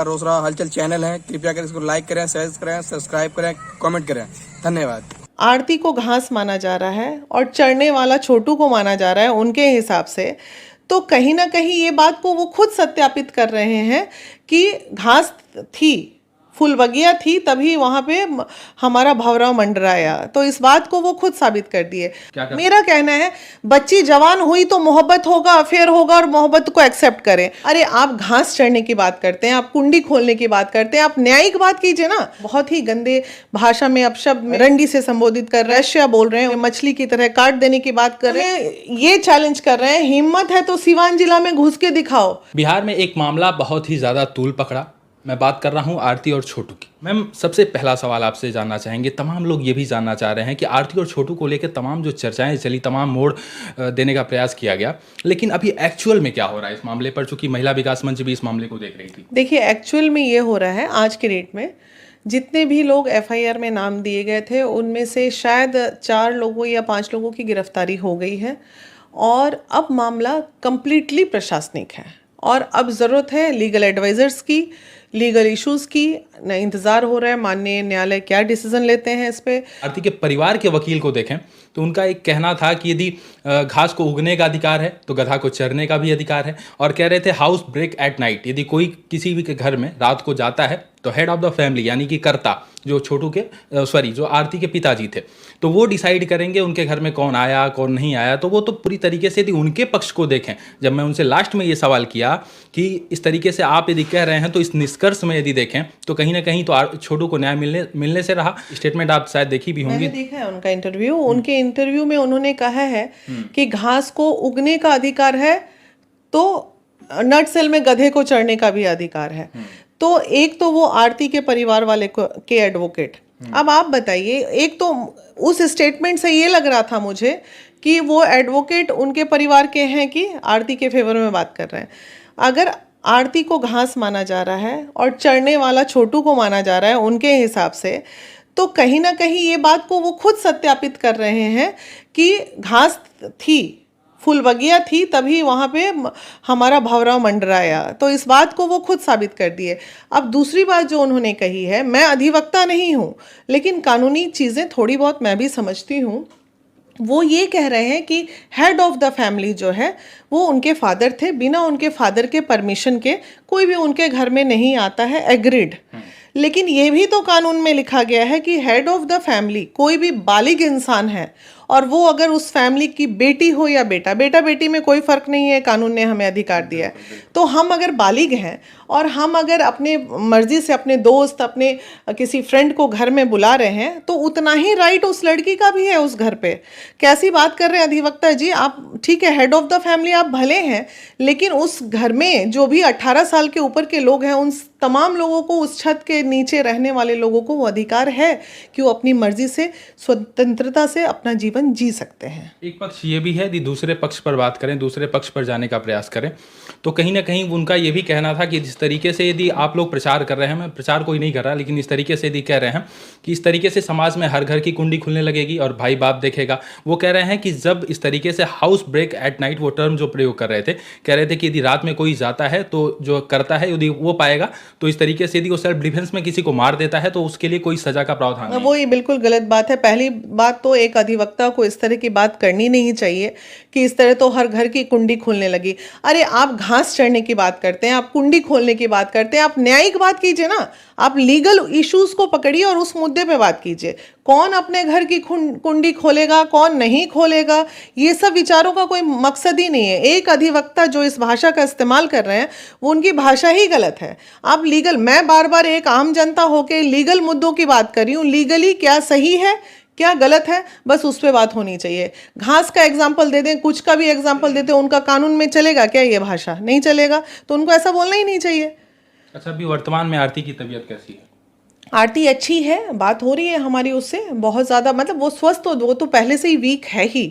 रोसड़ा हलचल चैनल है, कृपया कर इसको लाइक करें, शेयर करें, सब्सक्राइब करें, कमेंट करें। धन्यवाद। आरती को घास माना जा रहा है और चढ़ने वाला छोटू को माना जा रहा है उनके हिसाब से। तो कहीं ना कहीं ये बात को वो खुद सत्यापित कर रहे हैं कि घास थी, फुलबगिया थी, तभी वहां पे हमारा भंवरा मंडराया। तो इस बात को वो खुद साबित कर दिए। मेरा कहना है बच्ची जवान हुई तो मोहब्बत होगा, अफेयर होगा और मोहब्बत को एक्सेप्ट करें। अरे आप घास चढ़ने की बात करते हैं, आप कुंडी खोलने की बात करते हैं, आप न्यायिक बात कीजिए ना। बहुत ही गंदे भाषा में अपशब्द में रंडी से संबोधित कर रहे हैं, बोल रहे हैं, मछली की तरह काट देने की बात कर रहे हैं। ये चैलेंज कर रहे हैं, हिम्मत है तो सीवान जिला में घुस के दिखाओ। बिहार में एक मामला बहुत ही ज़्यादा तूल पकड़ा। मैं बात कर रहा हूं आरती और छोटू की। मैम, सबसे पहला सवाल आपसे जानना चाहेंगे, तमाम लोग ये भी जानना चाह रहे हैं कि आरती और छोटू को लेकर तमाम जो चर्चाएं चली, तमाम मोड़ देने का प्रयास किया गया, लेकिन अभी एक्चुअल में क्या हो रहा है इस मामले पर, चूंकि महिला विकास मंच भी इस मामले को देख रही थी। देखिए, एक्चुअल में ये हो रहा है, आज के डेट में जितने भी लोग एफआईआर में नाम दिए गए थे उनमें से शायद 4 लोगों या 5 लोगों की गिरफ्तारी हो गई है और अब मामला कंप्लीटली प्रशासनिक है और अब ज़रूरत है लीगल एडवाइजर्स की, लीगल इश्यूज की। न इंतज़ार हो रहा है माननीय न्यायालय क्या डिसीजन लेते हैं इस पे। आरती के परिवार के वकील को देखें तो उनका एक कहना था कि यदि घास को उगने का अधिकार है तो गधा को चरने का भी अधिकार है, और कह रहे थे हाउस ब्रेक एट नाइट, यदि कोई किसी भी के घर में रात को जाता है तो हेड ऑफ द फैमिली यानी कि कर्ता जो छोटू के जो आरती के पिताजी थे, तो वो डिसाइड करेंगे उनके घर में कौन आया कौन नहीं आया। तो वो तो पूरी तरीके से यदि उनके पक्ष को देखें, जब मैं उनसे लास्ट में ये सवाल किया कि इस तरीके से आप यदि कह रहे हैं तो इस निष्कर्ष में यदि देखें तो कहीं ना कहीं तो छोटू को न्याय मिलने से रहा। स्टेटमेंट आप शायद देखी भी होंगी। मैंने देखा है उनका इंटरव्यू। उनके इंटरव्यू में उन्होंने कहा है कि घास को उगने का अधिकार है तो नट सेल में गधे को चढ़ने का भी अधिकार है। तो एक तो वो आरती के परिवार वाले के एडवोकेट। अब आप बताइए, एक तो उस स्टेटमेंट से ये लग रहा था मुझे कि वो एडवोकेट उनके परिवार के हैं कि आरती के फेवर में बात कर रहे हैं। अगर आरती को घास माना जा रहा है और चढ़ने वाला छोटू को माना जा रहा है उनके हिसाब से, तो कहीं ना कहीं ये बात को वो खुद सत्यापित कर रहे हैं कि घास थी, फुलबगिया थी, तभी वहाँ पे हमारा भंवरा मंडराया। तो इस बात को वो खुद साबित कर दिए। अब दूसरी बात जो उन्होंने कही है, मैं अधिवक्ता नहीं हूँ लेकिन कानूनी चीज़ें थोड़ी बहुत मैं भी समझती हूँ। वो ये कह रहे हैं कि हेड ऑफ द फैमिली जो है वो उनके फादर थे, बिना उनके फादर के परमिशन के कोई भी उनके घर में नहीं आता है, एग्रीड। लेकिन ये भी तो कानून में लिखा गया है कि हेड ऑफ द फैमिली कोई भी बालिग इंसान है और वो अगर उस फैमिली की बेटी हो या बेटा, बेटा बेटी में कोई फ़र्क नहीं है, कानून ने हमें अधिकार दिया है। तो हम अगर बालिग हैं और हम अगर अपने मर्जी से अपने दोस्त, अपने किसी फ्रेंड को घर में बुला रहे हैं तो उतना ही राइट उस लड़की का भी है उस घर पे। कैसी बात कर रहे हैं अधिवक्ता जी आप? ठीक है, हेड ऑफ द फैमिली आप भले हैं, लेकिन उस घर में जो भी 18 साल के ऊपर के लोग हैं उन तमाम लोगों को, उस छत के नीचे रहने वाले लोगों को वो अधिकार है कि वो अपनी मर्जी से स्वतंत्रता से अपना जीवन जी सकते हैं। एक पक्ष ये भी है, यदि दूसरे पक्ष पर बात करें, दूसरे पक्ष पर जाने का प्रयास करें, तो कहीं ना कहीं उनका ये भी कहना था कि जिस तरीके से यदि आप लोग प्रचार कर रहे हैं, मैं प्रचार कोई नहीं कर रहा, लेकिन इस तरीके से यदि कह रहे हैं कि इस तरीके से समाज में हर घर की कुंडी खुलने लगेगी और भाई बाप देखेगा। वो कह रहे हैं कि जब इस तरीके से हाउस ब्रेक एट नाइट, वो टर्म जो प्रयोग कर रहे थे, कह रहे थे कि यदि रात में कोई जाता है तो जो करता है यदि वो पाएगा, तो इस तरीके से यदि वो सेल्फ डिफेंस में किसी को मार देता है तो उसके लिए कोई सजा का प्रावधान नहीं। वो ये बिल्कुल गलत बात है। पहली बात तो एक अधिवक्ता को इस तरह की बात करनी नहीं चाहिए कि इस तरह तो हर घर की कुंडी खोलने लगी। अरे आप घास चढ़ने की बात करते हैं, आप कुंडी खोलने की बात करते हैं, आप न्यायिक बात कीजिए ना। आप लीगल इश्यूज को पकड़िए और उस मुद्दे पे बात कीजिए। कौन अपने घर की कुंडी खोलेगा, कौन नहीं खोलेगा, ये सब विचारों का कोई मकसद ही नहीं है। एक अधिवक्ता जो इस भाषा का इस्तेमाल कर रहे हैं वो उनकी भाषा ही गलत है। आप लीगल, मैं बार बार एक आम जनता होकर लीगल मुद्दों की बात कर रही हूँ, लीगली क्या सही है क्या गलत है, बस उस पर बात होनी चाहिए। घास का एग्जाम्पल दे दें, कुछ का भी एग्जाम्पल देते, उनका कानून में चलेगा क्या ये भाषा? नहीं चलेगा, तो उनको ऐसा बोलना ही नहीं चाहिए। अच्छा, अभी वर्तमान में आरती की तबीयत कैसी है? आरती अच्छी है, बात हो रही है हमारी उससे बहुत ज़्यादा, मतलब वो स्वस्थ तो वो तो पहले से ही वीक है ही,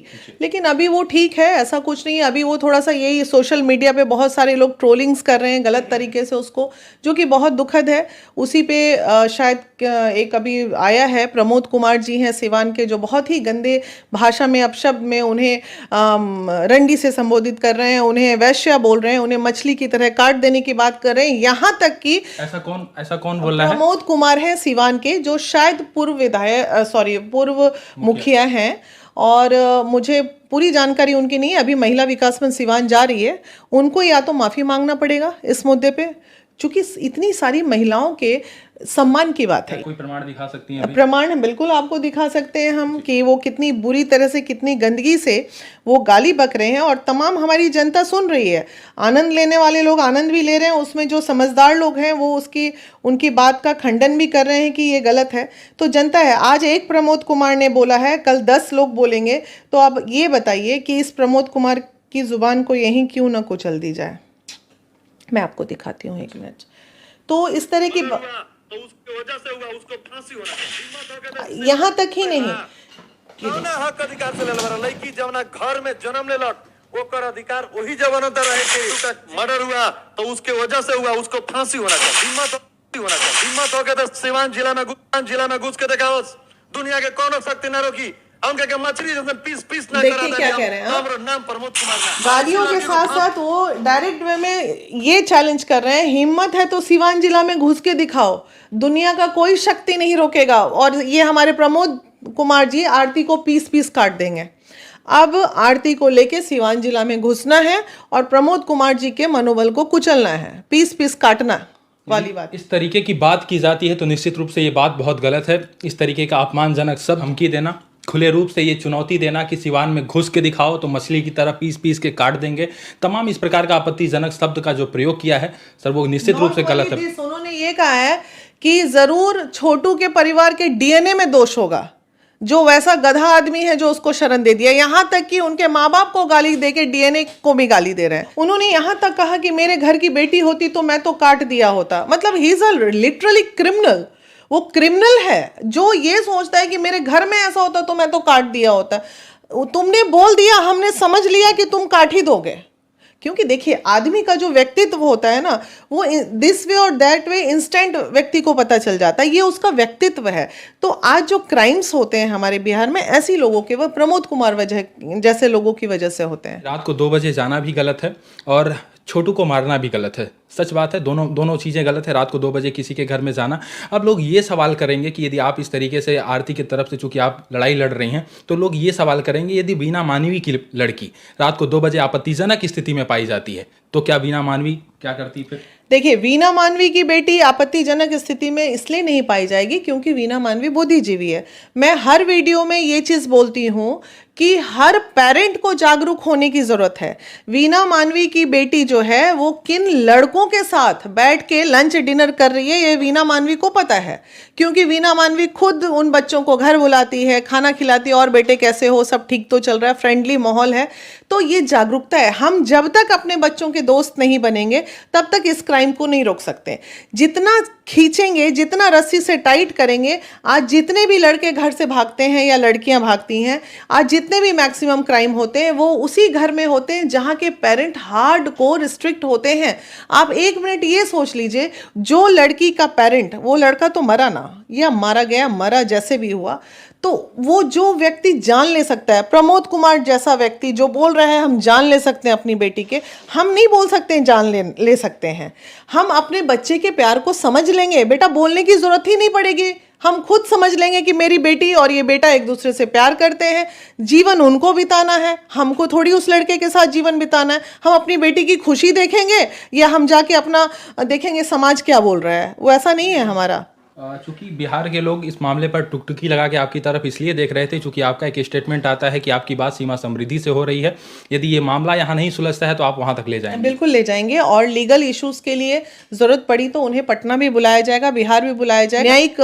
लेकिन अभी वो ठीक है, ऐसा कुछ नहीं है। अभी वो थोड़ा सा यही सोशल मीडिया पे बहुत सारे लोग ट्रोलिंग्स कर रहे हैं गलत तरीके से उसको, जो कि बहुत दुखद है। उसी पे शायद एक अभी आया है, प्रमोद कुमार जी हैं सिवान के, जो बहुत ही गंदे भाषा में अपशब्द में उन्हें रंडी से संबोधित कर रहे हैं, उन्हें वैश्या बोल रहे हैं, उन्हें मछली की तरह काट देने की बात कर रहे हैं, यहाँ तक कि ऐसा कौन बोल रहा है? प्रमोद कुमार है सिवान के, जो शायद पूर्व मुखिया हैं, और मुझे पूरी जानकारी उनकी नहीं है। अभी महिला विकास मंच सिवान जा रही है, उनको या तो माफी मांगना पड़ेगा इस मुद्दे पे, क्योंकि इतनी सारी महिलाओं के सम्मान की बात है। कोई प्रमाण दिखा सकती हैं? प्रमाण बिल्कुल आपको दिखा सकते हैं हम, कि वो कितनी बुरी तरह से, कितनी गंदगी से वो गाली बक रहे हैं, और तमाम हमारी जनता सुन रही है। आनंद लेने वाले लोग आनंद भी ले रहे हैं, उसमें जो समझदार लोग हैं वो उनकी बात का खंडन भी कर रहे हैं कि ये गलत है। तो जनता है, आज एक प्रमोद कुमार ने बोला है, कल 10 लोग बोलेंगे, तो अब ये बताइए कि इस प्रमोद कुमार की जुबान को यहीं क्यों ना कुचल दी जाए। मैं आपको दिखाती हूँ, 1 मिनट। तो इस तरह की तो उसकी वजह से हुआ, उसको फांसी होना। यहाँ तक ही नहीं, ना हक अधिकार से लेलवा लड़की जवना घर में जन्म लेलक, ओकर अधिकार वही जवानत रहे कि मर्डर हुआ तो उसके वजह से हुआ, उसको फांसी होना चाहिए। हिम्मत हो के तो सिवान जिला में घुस के देखा, दुनिया के कौन शक्ति न रोकी हमके के मछली जैसे पीस ना करा। देखिए क्या कह रहे हैं, हमारा नाम प्रमोद कुमार। गालियों के साथ साथ वो डायरेक्ट वे में ये चैलेंज कर रहे हैं, हिम्मत है तो सिवान जिला में घुस के दिखाओ, दुनिया का कोई शक्ति नहीं रोकेगा। और ये हमारे प्रमोद कुमार जी आरती को पीस काट देंगे। अब आरती को लेके सिवान जिला में घुसना है और प्रमोद कुमार जी के मनोबल को कुचलना है, पीस काटना वाली बात। इस तरीके की बात की जाती है तो निश्चित रूप से ये बात बहुत गलत है। इस तरीके का अपमानजनक सब धमकी देना, खुले रूप से ये चुनौती देना कि सिवान में घुस के दिखाओ तो मछली की तरह पीस के काट देंगे, तमाम इस प्रकार का आपत्तिजनक शब्द का जो प्रयोग किया है सर, वो निश्चित रूप से गलत है। उन्होंने ये कहा है कि जरूर छोटू के परिवार के डीएनए में दोष होगा, जो वैसा गधा आदमी है जो उसको शरण दे दिया। यहां तक कि उनके माँ बाप को गाली देके डीएनए को भी गाली दे रहे हैं। उन्होंने यहां तक कहा कि मेरे घर की बेटी होती तो मैं तो काट दिया होता। मतलब he is a literally criminal. वो क्रिमिनल है जो ये सोचता है कि मेरे घर में ऐसा होता तो मैं तो काट दिया होता। तुमने बोल दिया, हमने समझ लिया कि तुम काट ही दोगे। क्योंकि देखिए, आदमी का जो व्यक्तित्व होता है ना, वो दिस वे और दैट वे इंस्टेंट व्यक्ति को पता चल जाता है, ये उसका व्यक्तित्व है। तो आज जो क्राइम्स होते हैं हमारे बिहार में, ऐसी लोगों के, वह प्रमोद कुमार वजह जैसे लोगों की वजह से होते हैं। रात को 2 बजे जाना भी गलत है और छोटू को मारना भी गलत है। सच बात है, दोनों चीज़ें गलत है। रात को 2 बजे किसी के घर में जाना। अब लोग ये सवाल करेंगे कि यदि आप इस तरीके से आरती की तरफ से, चूंकि आप लड़ाई लड़ रही हैं, तो लोग ये सवाल करेंगे यदि वीणा मानवी की लड़की रात को 2 बजे आपत्तिजनक स्थिति में पाई जाती है तो क्या वीणा मानवी क्या करती फिर? देखिए, वीणा मानवी की बेटी आपत्तिजनक स्थिति में इसलिए नहीं पाई जाएगी क्योंकि वीणा मानवी बुद्धिजीवी है। मैं हर वीडियो में ये चीज़ बोलती हूँ कि हर पेरेंट को जागरूक होने की ज़रूरत है। वीणा मानवी की बेटी जो है वो किन लड़कों के साथ बैठ के लंच डिनर कर रही है, ये वीणा मानवी को पता है, क्योंकि वीणा मानवी खुद उन बच्चों को घर बुलाती है, खाना खिलाती है, और बेटे कैसे हो, सब ठीक तो चल रहा है, फ्रेंडली माहौल है। तो ये जागरूकता है। हम जब तक अपने बच्चों के दोस्त नहीं बनेंगे तब तक इस क्राइम को नहीं रोक सकते। जितना खींचेंगे, जितना रस्सी से टाइट करेंगे, आज जितने भी लड़के घर से भागते हैं या लड़कियां भागती हैं, आज जितने भी मैक्सिमम क्राइम होते हैं वो उसी घर में होते हैं जहां के पेरेंट हार्ड कोर स्ट्रिक्ट होते हैं। आप 1 मिनट ये सोच लीजिए, जो लड़की का पेरेंट, वो लड़का तो मरा ना, या मारा गया, मरा जैसे भी हुआ, तो वो जो व्यक्ति जान ले सकता है, प्रमोद कुमार जैसा व्यक्ति जो बोल रहा है हम जान ले सकते हैं अपनी बेटी के, हम नहीं बोल सकते हैं जान ले सकते हैं। हम अपने बच्चे के प्यार को समझ लेंगे, बेटा बोलने की जरूरत ही नहीं पड़ेगी। हम खुद समझ लेंगे कि मेरी बेटी और ये बेटा एक दूसरे से प्यार करते हैं, जीवन उनको बिताना है, हमको थोड़ी उस लड़के के साथ जीवन बिताना है। हम अपनी बेटी की खुशी देखेंगे या हम जाके अपना देखेंगे समाज क्या बोल रहा है, वो ऐसा नहीं है हमारा। चूंकि बिहार के लोग इस मामले पर टुकटुकी लगा के आपकी तरफ इसलिए देख रहे थे चूंकि आपका एक स्टेटमेंट आता है कि आपकी बात सीमा समृद्धि से हो रही है। यदि ये मामला यहाँ नहीं सुलझता है तो आप वहाँ तक ले जाएंगे? बिल्कुल ले जाएंगे, और लीगल इश्यूज के लिए जरूरत पड़ी तो उन्हें पटना भी बुलाया जाएगा, बिहार भी बुलाया जाएगा। न्यायिक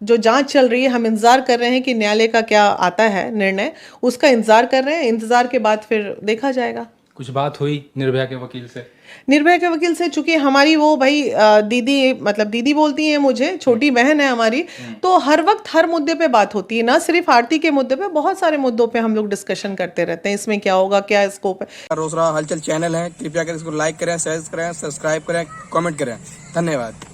जो जांच चल रही है, हम इंतजार कर रहे हैं कि न्यायालय का क्या आता है निर्णय, उसका इंतजार कर रहे हैं। इंतजार के बाद फिर देखा जाएगा। कुछ बात हुई निर्भया के वकील से? निर्भया के वकील से, चूंकि हमारी वो भाई दीदी, मतलब दीदी बोलती हैं मुझे, छोटी बहन है हमारी, तो हर वक्त हर मुद्दे पे बात होती है, ना सिर्फ आरती के मुद्दे पे, बहुत सारे मुद्दों पे हम लोग डिस्कशन करते रहते हैं, इसमें क्या होगा, क्या स्कोप है। रोसड़ा हलचल चैनल है, कृपया कर इसको लाइक करें, शेयर करें, सब्सक्राइब करें, कमेंट करें। धन्यवाद।